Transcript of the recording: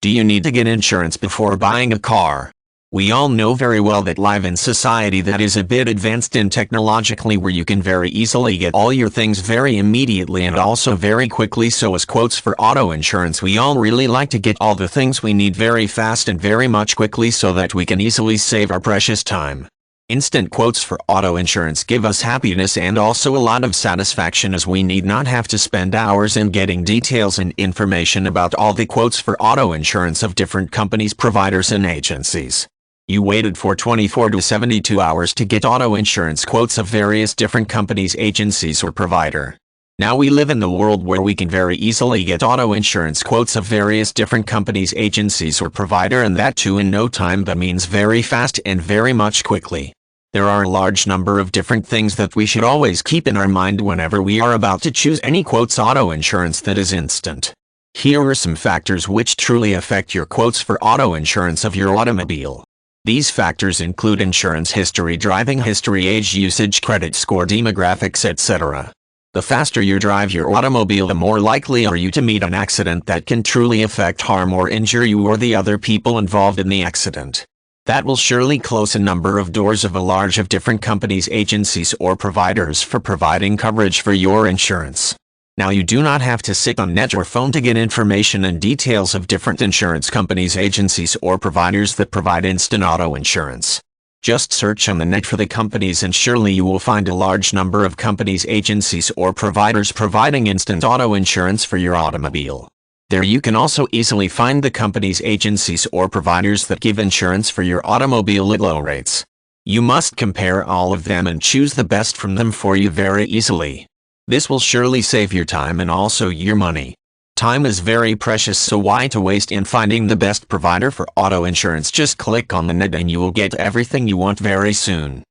Do you need to get insurance before buying a car? We all know very well that live in society that is a bit advanced in technologically where you can very easily get all your things very immediately and also very quickly. So as quotes for auto insurance, we all really like to get all the things we need very fast and very much quickly so that we can easily save our precious time. Instant quotes for auto insurance give us happiness and also a lot of satisfaction as we need not have to spend hours in getting details and information about all the quotes for auto insurance of different companies, providers and agencies. You waited for 24 to 72 hours to get auto insurance quotes of various different companies, agencies or provider. Now we live in the world where we can very easily get auto insurance quotes of various different companies, agencies or provider, and that too in no time. That means very fast and very much quickly. There are a large number of different things that we should always keep in our mind whenever we are about to choose any quotes auto insurance that is instant. Here are some factors which truly affect your quotes for auto insurance of your automobile. These factors include insurance history, driving history, age, usage, credit score, demographics, etc. The faster you drive your automobile, the more likely are you to meet an accident that can truly affect, harm or injure you or the other people involved in the accident. That will surely close a number of doors of a large of different companies, agencies or providers for providing coverage for your insurance. Now you do not have to sit on net or phone to get information and details of different insurance companies, agencies or providers that provide instant auto insurance. Just search on the net for the companies and surely you will find a large number of companies, agencies or providers providing instant auto insurance for your automobile. There you can also easily find the companies, agencies or providers that give insurance for your automobile at low rates. You must compare all of them and choose the best from them for you very easily. This will surely save your time and also your money. Time is very precious, so why to waste in finding the best provider for auto insurance? Just click on the net and you will get everything you want very soon.